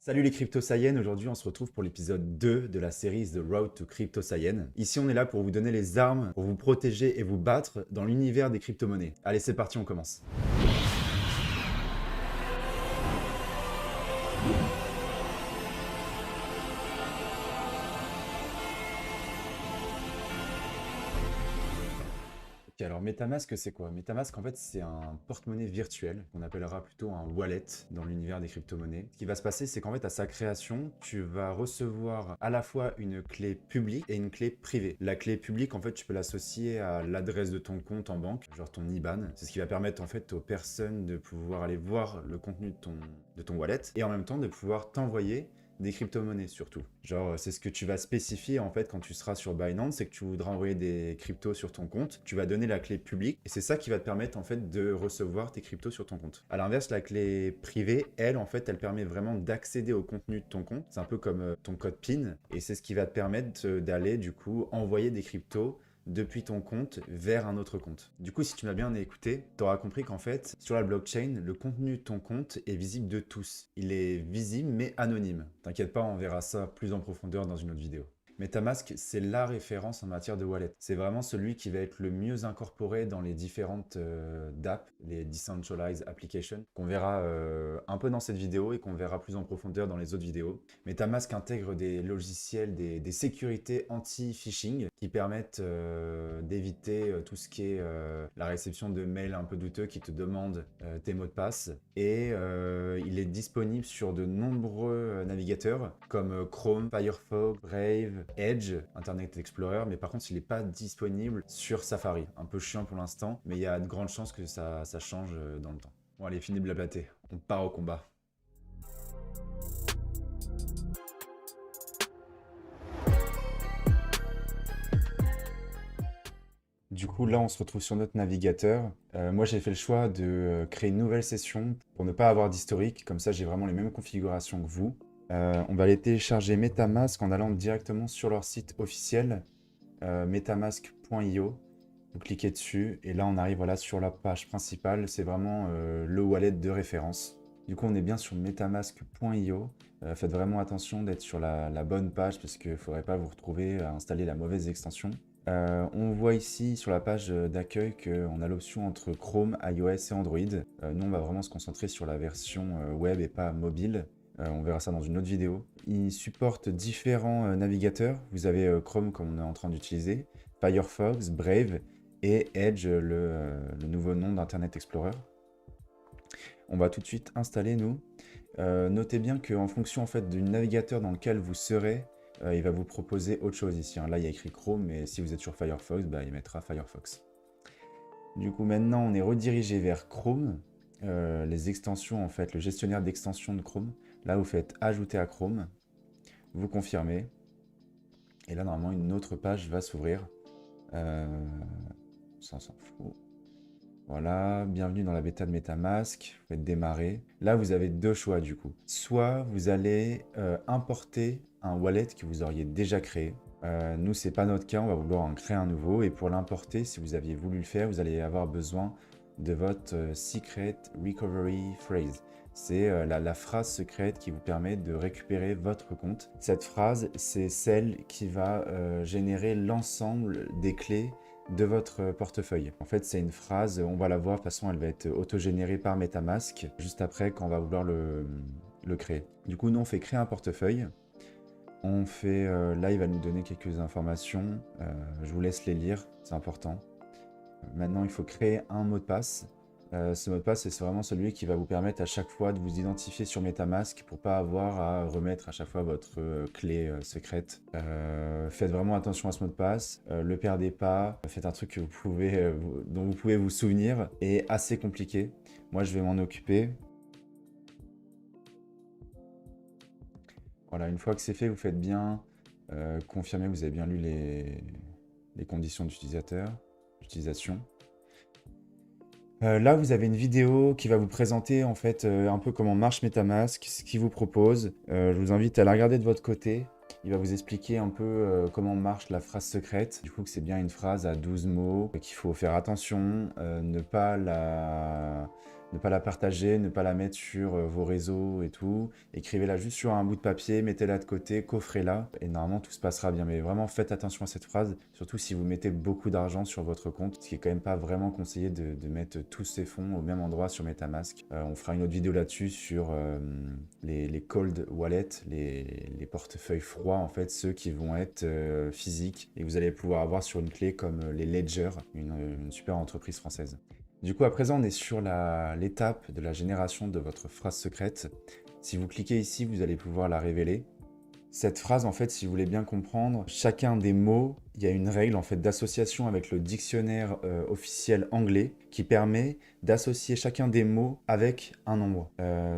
Salut les crypto-saïennes, aujourd'hui on se retrouve pour l'épisode 2 de la série The Road to Crypto-Saïennes. Ici on est là pour vous donner les armes, pour vous protéger et vous battre dans l'univers des crypto-monnaies. Allez c'est parti, on commence. Ok, alors MetaMask, c'est quoi? MetaMask, en fait, c'est un porte-monnaie virtuel qu'on appellera plutôt un wallet dans l'univers des crypto-monnaies. Ce qui va se passer, c'est qu'en fait, à sa création, tu vas recevoir à la fois une clé publique et une clé privée. La clé publique, en fait, tu peux l'associer à l'adresse de ton compte en banque, genre ton IBAN. C'est ce qui va permettre, en fait, aux personnes de pouvoir aller voir le contenu de ton wallet et en même temps de pouvoir t'envoyer des crypto-monnaies surtout. Genre, c'est ce que tu vas spécifier en fait quand tu seras sur Binance, c'est que tu voudras envoyer des cryptos sur ton compte. Tu vas donner la clé publique et c'est ça qui va te permettre en fait de recevoir tes cryptos sur ton compte. À l'inverse, la clé privée, elle, en fait, elle permet vraiment d'accéder au contenu de ton compte. C'est un peu comme ton code PIN et c'est ce qui va te permettre d'aller du coup envoyer des cryptos depuis ton compte vers un autre compte. Du coup, si tu m'as bien écouté, tu auras compris qu'en fait, sur la blockchain, le contenu de ton compte est visible de tous. Il est visible mais anonyme. T'inquiète pas, on verra ça plus en profondeur dans une autre vidéo. MetaMask, c'est la référence en matière de wallet. C'est vraiment celui qui va être le mieux incorporé dans les différentes dApps, les Decentralized Applications, qu'on verra un peu dans cette vidéo et qu'on verra plus en profondeur dans les autres vidéos. MetaMask intègre des logiciels, des sécurités anti-phishing qui permettent d'éviter tout ce qui est la réception de mails un peu douteux qui te demandent tes mots de passe. Et il est disponible sur de nombreux navigateurs comme Chrome, Firefox, Brave, Edge, Internet Explorer, mais par contre il n'est pas disponible sur Safari. Un peu chiant pour l'instant, mais il y a de grandes chances que ça change dans le temps. Bon allez, fini de blablater, on part au combat. Du coup, là, on se retrouve sur notre navigateur. Moi, j'ai fait le choix de créer une nouvelle session pour ne pas avoir d'historique. Comme ça, j'ai vraiment les mêmes configurations que vous. On va aller télécharger MetaMask en allant directement sur leur site officiel, metamask.io. Vous cliquez dessus et là, on arrive voilà, sur la page principale. C'est vraiment le wallet de référence. Du coup, on est bien sur metamask.io. Faites vraiment attention d'être sur la bonne page parce qu'il ne faudrait pas vous retrouver à installer la mauvaise extension. On voit ici sur la page d'accueil qu'on a l'option entre Chrome, iOS et Android. Nous, on va vraiment se concentrer sur la version web et pas mobile. On verra ça dans une autre vidéo. Il supporte différents navigateurs. Vous avez Chrome comme on est en train d'utiliser, Firefox, Brave et Edge, le nouveau nom d'Internet Explorer. On va tout de suite installer nous. Notez bien qu'en fonction en fait, du navigateur dans lequel vous serez, il va vous proposer autre chose ici. Là, il y a écrit Chrome, mais si vous êtes sur Firefox, il mettra Firefox. Du coup, maintenant, on est redirigé vers Chrome. Les extensions, en fait, le gestionnaire d'extensions de Chrome. Là, vous faites Ajouter à Chrome. Vous confirmez. Et là, normalement, une autre page va s'ouvrir. Ça, on s'en fout. Voilà, bienvenue dans la bêta de MetaMask, vous faites démarrer. Là, vous avez deux choix du coup. Soit vous allez importer un wallet que vous auriez déjà créé. Nous, c'est pas notre cas, on va vouloir en créer un nouveau. Et pour l'importer, si vous aviez voulu le faire, vous allez avoir besoin de votre Secret Recovery Phrase. C'est la phrase secrète qui vous permet de récupérer votre compte. Cette phrase, c'est celle qui va générer l'ensemble des clés de votre portefeuille. En fait, c'est une phrase, on va la voir, de toute façon, elle va être auto-générée par MetaMask, juste après quand on va vouloir le créer. Du coup, nous, on fait créer un portefeuille. On fait, là, il va nous donner quelques informations. Je vous laisse les lire, c'est important. Maintenant, il faut créer un mot de passe. Ce mot de passe, c'est vraiment celui qui va vous permettre à chaque fois de vous identifier sur MetaMask pour pas avoir à remettre à chaque fois votre clé secrète. Faites vraiment attention à ce mot de passe, le perdez pas, faites un truc que dont vous pouvez vous souvenir, et assez compliqué. Moi, je vais m'en occuper. Voilà, une fois que c'est fait, vous faites bien confirmer que vous avez bien lu les conditions d'utilisation. Là, vous avez une vidéo qui va vous présenter en fait un peu comment marche MetaMask, ce qu'il vous propose. Je vous invite à la regarder de votre côté. Il va vous expliquer un peu comment marche la phrase secrète. Du coup, que c'est bien une phrase à 12 mots, qu'il faut faire attention, ne pas ne pas la partager, ne pas la mettre sur vos réseaux et tout. Écrivez-la juste sur un bout de papier, mettez-la de côté, coffrez-la et normalement tout se passera bien. Mais vraiment faites attention à cette phrase, surtout si vous mettez beaucoup d'argent sur votre compte, ce qui est quand même pas vraiment conseillé de mettre tous ces fonds au même endroit sur MetaMask. On fera une autre vidéo là-dessus sur les cold wallets, les portefeuilles froids en fait, ceux qui vont être physiques et vous allez pouvoir avoir sur une clé comme les Ledger, une super entreprise française. Du coup, à présent, on est sur l'étape de la génération de votre phrase secrète. Si vous cliquez ici, vous allez pouvoir la révéler. Cette phrase, en fait, si vous voulez bien comprendre, chacun des mots, il y a une règle en fait d'association avec le dictionnaire officiel anglais qui permet d'associer chacun des mots avec un nombre.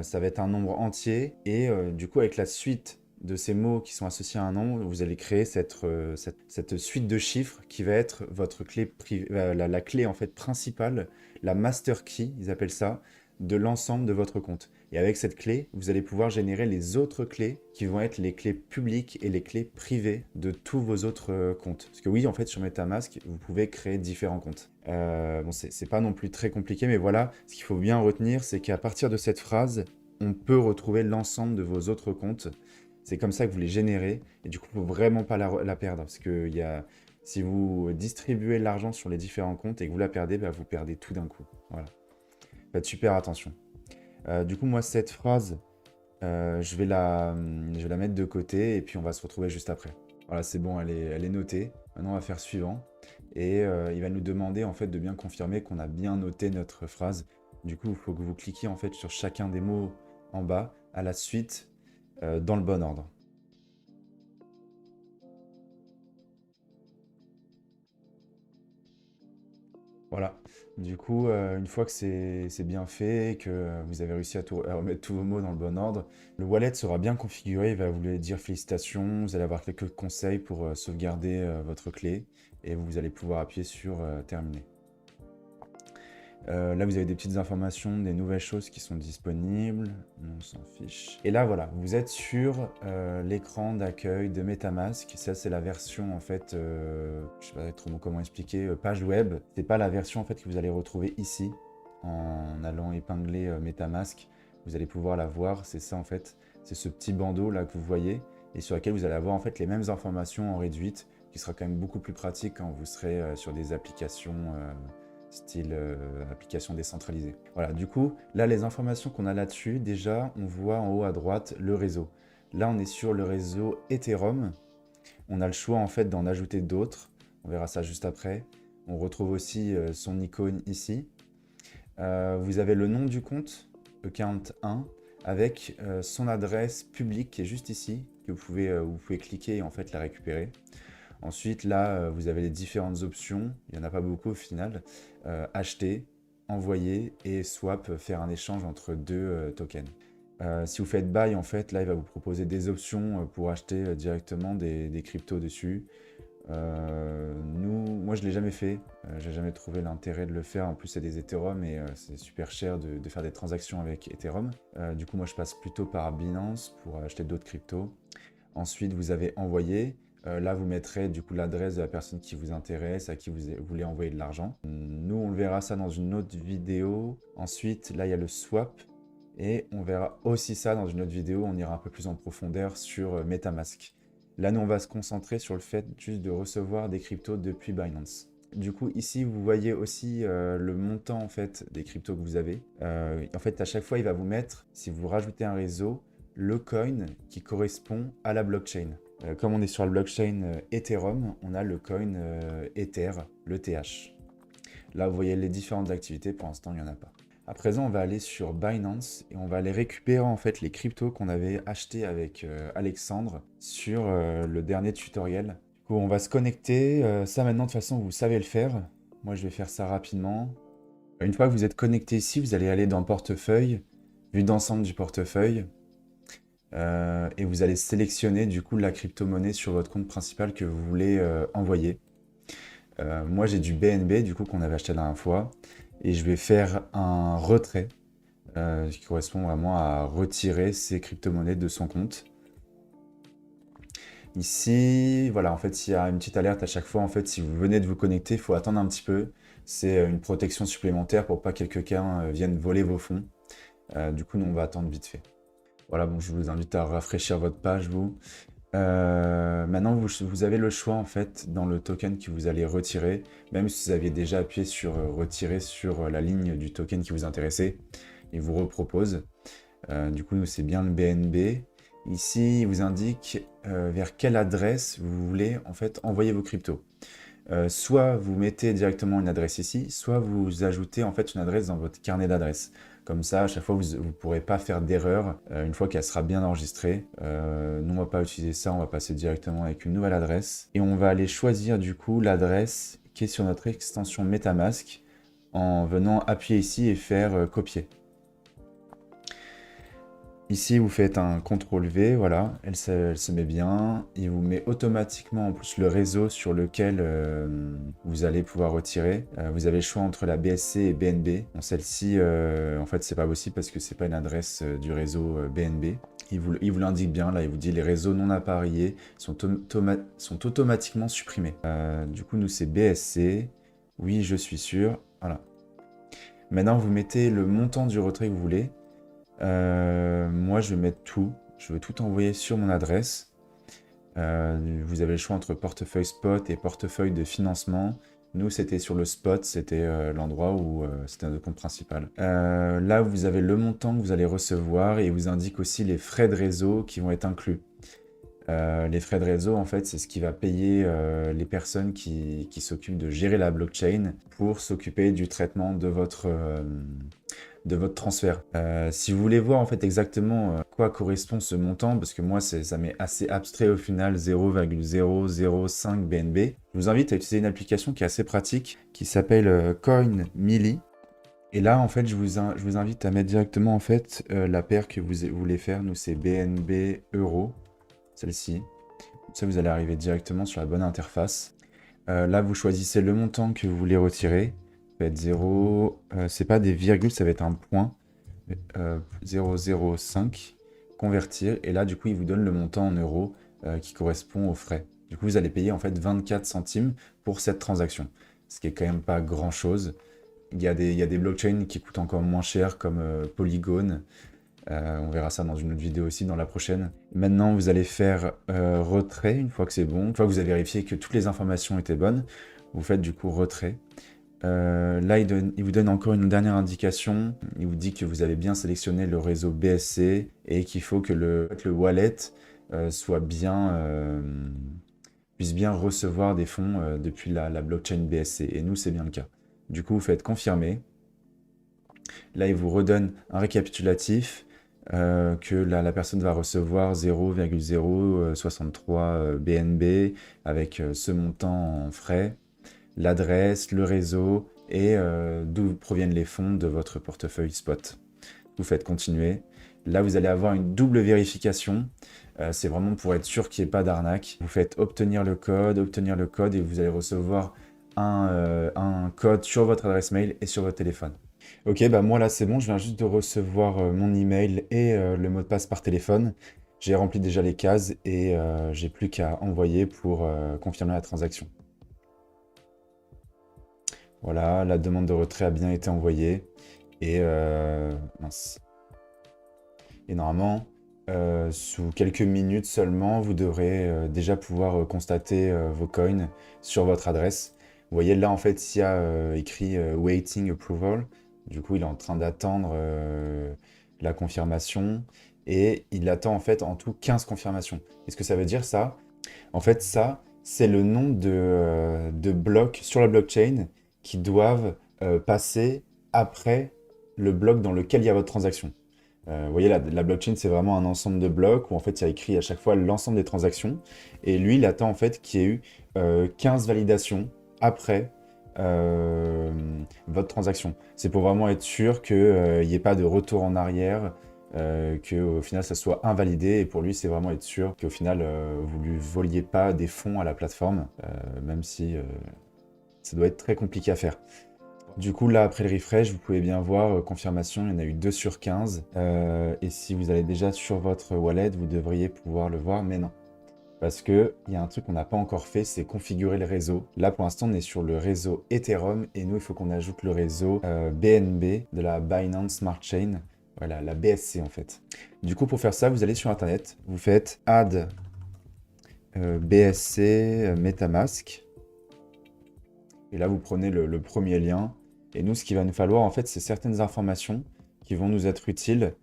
Ça va être un nombre entier et du coup, avec la suite de ces mots qui sont associés à un nombre, vous allez créer cette suite de chiffres qui va être votre clé la clé en fait principale, la master key, ils appellent ça, de l'ensemble de votre compte. Et avec cette clé, vous allez pouvoir générer les autres clés qui vont être les clés publiques et les clés privées de tous vos autres comptes. Parce que oui, en fait, sur MetaMask, vous pouvez créer différents comptes. Bon, c'est pas non plus très compliqué, mais voilà, ce qu'il faut bien retenir, c'est qu'à partir de cette phrase, on peut retrouver l'ensemble de vos autres comptes. C'est comme ça que vous les générez, et du coup, il ne faut vraiment pas la perdre, parce que si vous distribuez l'argent sur les différents comptes et que vous la perdez, bah, vous perdez tout d'un coup. Voilà. Faites super attention. Du coup, moi, cette phrase, je vais la mettre de côté et puis on va se retrouver juste après. Voilà, c'est bon, elle est notée. Maintenant, on va faire suivant. Et il va nous demander en fait de bien confirmer qu'on a bien noté notre phrase. Du coup, il faut que vous cliquiez en fait sur chacun des mots en bas à la suite dans le bon ordre. Voilà. Du coup, une fois que c'est bien fait, que vous avez réussi à remettre tous vos mots dans le bon ordre, le wallet sera bien configuré. Il va vous dire félicitations. Vous allez avoir quelques conseils pour sauvegarder votre clé et vous allez pouvoir appuyer sur terminer. Là, vous avez des petites informations, des nouvelles choses qui sont disponibles. On s'en fiche. Et là, voilà, vous êtes sur l'écran d'accueil de MetaMask. Ça, c'est la version, en fait, je sais pas trop comment expliquer, page web. C'est pas la version, en fait, que vous allez retrouver ici, en allant épingler MetaMask. Vous allez pouvoir la voir. C'est ça, en fait. C'est ce petit bandeau, là, que vous voyez, et sur lequel vous allez avoir, en fait, les mêmes informations en réduite, qui sera quand même beaucoup plus pratique quand vous serez sur des applications style application décentralisée. Voilà, du coup, là, les informations qu'on a là-dessus, déjà, on voit en haut à droite le réseau. Là, on est sur le réseau Ethereum. On a le choix, en fait, d'en ajouter d'autres. On verra ça juste après. On retrouve aussi son icône ici. Vous avez le nom du compte, account 1, avec son adresse publique qui est juste ici, que vous pouvez cliquer et en fait la récupérer. Ensuite, là, vous avez les différentes options. Il n'y en a pas beaucoup au final. Acheter, envoyer et swap, faire un échange entre deux tokens. Si vous faites buy, en fait, là, il va vous proposer des options pour acheter directement des cryptos dessus. Moi, je ne l'ai jamais fait. J'ai jamais trouvé l'intérêt de le faire. En plus, c'est des Ethereum et c'est super cher de faire des transactions avec Ethereum. Du coup, moi, je passe plutôt par Binance pour acheter d'autres cryptos. Ensuite, vous avez envoyé. Là, vous mettrez du coup l'adresse de la personne qui vous intéresse, à qui vous voulez envoyer de l'argent. Nous, on le verra ça dans une autre vidéo. Ensuite, là, il y a le swap. Et on verra aussi ça dans une autre vidéo. On ira un peu plus en profondeur sur MetaMask. Là, nous, on va se concentrer sur le fait juste de recevoir des cryptos depuis Binance. Du coup, ici, vous voyez aussi le montant en fait des cryptos que vous avez. En fait, à chaque fois, il va vous mettre, si vous rajoutez un réseau, le coin qui correspond à la blockchain. Comme on est sur la blockchain Ethereum, on a le coin Ether, le TH. Là, vous voyez les différentes activités. Pour l'instant, il n'y en a pas. À présent, on va aller sur Binance et on va aller récupérer en fait les cryptos qu'on avait achetés avec Alexandre sur le dernier tutoriel. Du coup, on va se connecter. Ça, maintenant, de toute façon, vous savez le faire. Moi, je vais faire ça rapidement. Une fois que vous êtes connecté ici, vous allez aller dans Portefeuille, vue d'ensemble du portefeuille. Et vous allez sélectionner du coup la crypto-monnaie sur votre compte principal que vous voulez envoyer. Moi j'ai du BNB du coup qu'on avait acheté la dernière fois et je vais faire un retrait qui correspond vraiment à retirer ces crypto-monnaies de son compte. Ici, voilà, en fait, il y a une petite alerte à chaque fois. En fait, si vous venez de vous connecter, il faut attendre un petit peu C'est une protection supplémentaire pour pas que quelqu'un vienne voler vos fonds. Du coup, nous, on va attendre vite fait. Voilà, bon, je vous invite à rafraîchir votre page, vous. Maintenant, vous avez le choix, en fait, dans le token que vous allez retirer, même si vous aviez déjà appuyé sur retirer sur la ligne du token qui vous intéressait, il vous repropose. Du coup, c'est bien le BNB. Ici, il vous indique vers quelle adresse vous voulez, en fait, envoyer vos cryptos. Soit vous mettez directement une adresse ici, soit vous ajoutez en fait une adresse dans votre carnet d'adresses. Comme ça, à chaque fois, vous ne pourrez pas faire d'erreur une fois qu'elle sera bien enregistrée. Nous, on ne va pas utiliser ça, on va passer directement avec une nouvelle adresse. Et on va aller choisir du coup l'adresse qui est sur notre extension MetaMask en venant appuyer ici et faire copier. Ici, vous faites un CTRL-V, voilà, elle se met bien. Il vous met automatiquement en plus le réseau sur lequel vous allez pouvoir retirer. Vous avez le choix entre la BSC et BNB. Bon, celle-ci, en fait, c'est pas possible parce que c'est pas une adresse du réseau BNB. Il vous l'indique bien, là, il vous dit les réseaux non appareillés sont automatiquement supprimés. Du coup, nous, c'est BSC. Oui, je suis sûr. Voilà. Maintenant, vous mettez le montant du retrait que vous voulez. Moi, je vais mettre tout. Je veux tout envoyer sur mon adresse. Vous avez le choix entre portefeuille spot et portefeuille de financement. Nous, c'était sur le spot, c'était l'endroit où c'était notre compte principal. Là, vous avez le montant que vous allez recevoir et il vous indique aussi les frais de réseau qui vont être inclus. Les frais de réseau, en fait, c'est ce qui va payer les personnes qui s'occupent de gérer la blockchain pour s'occuper du traitement de votre transfert. Si vous voulez voir en fait exactement à quoi correspond ce montant, parce que moi ça m'est assez abstrait au final, 0,005 BNB, je vous invite à utiliser une application qui est assez pratique, qui s'appelle CoinMili. Et là en fait je vous invite à mettre directement en fait la paire que vous voulez faire. Nous c'est BNB Euro, celle-ci. Ça vous allez arriver directement sur la bonne interface. Là vous choisissez le montant que vous voulez retirer. Ça va être 0, c'est pas des virgules, ça va être un point, 0,05, convertir, et là du coup il vous donne le montant en euros qui correspond aux frais. Du coup vous allez payer en fait 24 centimes pour cette transaction, ce qui est quand même pas grand chose. Il y a des blockchains qui coûtent encore moins cher comme Polygon. On verra ça dans une autre vidéo aussi, dans la prochaine. Maintenant vous allez faire retrait une fois que c'est bon, une fois que vous avez vérifié que toutes les informations étaient bonnes, vous faites du coup retrait. Là, il vous donne encore une dernière indication. Il vous dit que vous avez bien sélectionné le réseau BSC et qu'il faut que le wallet puisse bien recevoir des fonds depuis la blockchain BSC. Et nous, c'est bien le cas. Du coup, vous faites confirmer. Là, il vous redonne un récapitulatif que la personne va recevoir 0,063 BNB avec ce montant en frais, l'adresse, le réseau et d'où proviennent les fonds de votre portefeuille spot. Vous faites continuer. Là, vous allez avoir une double vérification. C'est vraiment pour être sûr qu'il n'y ait pas d'arnaque. Vous faites obtenir le code et vous allez recevoir un code sur votre adresse mail et sur votre téléphone. Ok, bah moi là c'est bon, je viens juste de recevoir mon email et le mot de passe par téléphone. J'ai rempli déjà les cases et j'ai plus qu'à envoyer pour confirmer la transaction. Voilà, la demande de retrait a bien été envoyée. Et mince. Et normalement, sous quelques minutes seulement, vous devrez déjà pouvoir constater vos coins sur votre adresse. Vous voyez là, en fait, il y a écrit Waiting Approval. Du coup, il est en train d'attendre la confirmation. Et il attend en fait en tout 15 confirmations. Qu'est-ce que ça veut dire ça? En fait, ça, c'est le nom de blocs sur la blockchain qui doivent passer après le bloc dans lequel il y a votre transaction. Vous voyez, la blockchain, c'est vraiment un ensemble de blocs où en fait, il y a écrit à chaque fois l'ensemble des transactions. Et lui, il attend en fait qu'il y ait eu 15 validations après votre transaction. C'est pour vraiment être sûr qu'il n'y ait pas de retour en arrière, qu'au final, ça soit invalidé. Et pour lui, c'est vraiment être sûr qu'au final, vous ne lui voliez pas des fonds à la plateforme, même si ça doit être très compliqué à faire. Du coup, là, après le refresh, vous pouvez bien voir, confirmation, il y en a eu 2 sur 15. Et si vous allez déjà sur votre wallet, vous devriez pouvoir le voir, mais non. parce que il y a un truc qu'on n'a pas encore fait, c'est configurer le réseau. Là, pour l'instant, on est sur le réseau Ethereum et nous, il faut qu'on ajoute le réseau BNB de la Binance Smart Chain. Voilà, la BSC en fait. Du coup, pour faire ça, vous allez sur Internet, vous faites add BSC MetaMask. Et là, vous prenez le premier lien. Et nous, ce qu'il va nous falloir, en fait, c'est certaines informations qui vont nous être utiles,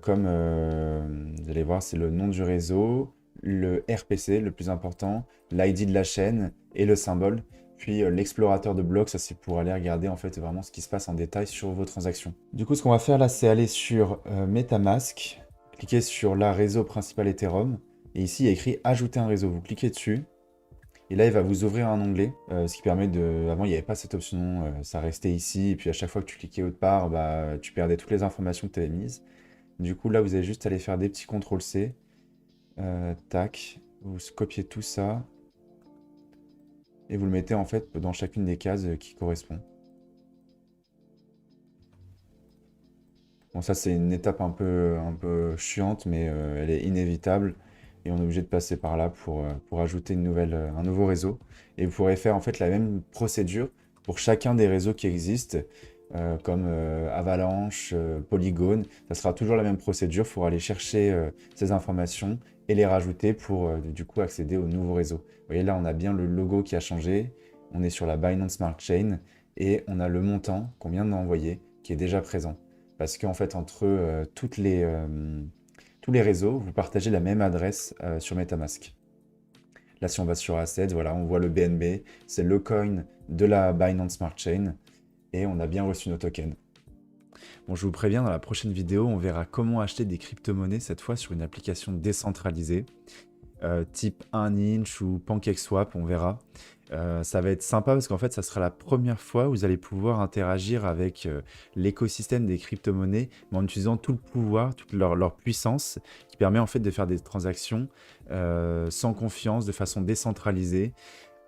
comme, vous allez voir, c'est le nom du réseau, le RPC, le plus important, l'ID de la chaîne et le symbole. Puis l'explorateur de blocs, ça c'est pour aller regarder en fait vraiment ce qui se passe en détail sur vos transactions. Du coup, ce qu'on va faire là, c'est aller sur MetaMask, cliquer sur la réseau principal Ethereum, et ici il y a écrit ajouter un réseau. Vous cliquez dessus, et là il va vous ouvrir un onglet, ce qui permet de... Avant il n'y avait pas cette option, ça restait ici, et puis à chaque fois que tu cliquais autre part, bah, tu perdais toutes les informations que tu avais mises. Du coup là vous allez juste aller faire des petits CTRL-C, tac, vous copiez tout ça, et vous le mettez en fait dans chacune des cases qui correspond. Bon, ça c'est une étape un peu chiante, mais elle est inévitable. Et on est obligé de passer par là pour ajouter un nouveau réseau. Et vous pourrez faire en fait la même procédure pour chacun des réseaux qui existent, comme Avalanche, Polygon. Ça sera toujours la même procédure. Il faudra aller chercher ces informations et les rajouter pour du coup accéder au nouveau réseau. Vous voyez là, on a bien le logo qui a changé. On est sur la Binance Smart Chain et on a le montant qu'on vient d'envoyer qui est déjà présent. Parce qu'en fait, entre tous les réseaux, vous partagez la même adresse sur MetaMask. Là, si on va sur Assets, voilà, on voit le BNB, c'est le coin de la Binance Smart Chain, et on a bien reçu nos tokens. Bon, je vous préviens, dans la prochaine vidéo, on verra comment acheter des crypto-monnaies, cette fois sur une application décentralisée, type 1inch ou PancakeSwap, on verra. Ça va être sympa parce qu'en fait, ça sera la première fois où vous allez pouvoir interagir avec l'écosystème des crypto-monnaies, mais en utilisant tout le pouvoir, toute leur puissance, qui permet en fait de faire des transactions sans confiance, de façon décentralisée,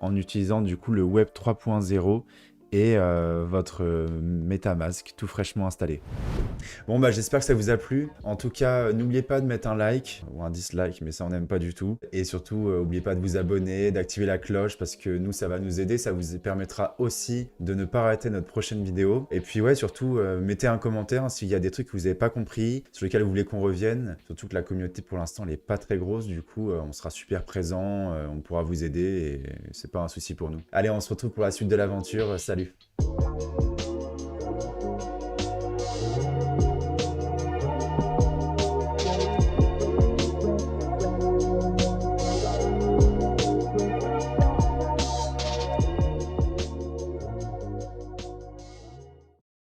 en utilisant du coup le Web 3.0 et votre MetaMask tout fraîchement installé. Bon bah j'espère que ça vous a plu. En tout cas, n'oubliez pas de mettre un like ou un dislike, mais ça on n'aime pas du tout. Et surtout, n'oubliez pas de vous abonner, d'activer la cloche parce que nous ça va nous aider, ça vous permettra aussi de ne pas rater notre prochaine vidéo. Et puis ouais, surtout mettez un commentaire s'il y a des trucs que vous n'avez pas compris, sur lesquels vous voulez qu'on revienne. Surtout que la communauté pour l'instant elle est pas très grosse, du coup on sera super présent, on pourra vous aider et c'est pas un souci pour nous. Allez, on se retrouve pour la suite de l'aventure. Salut!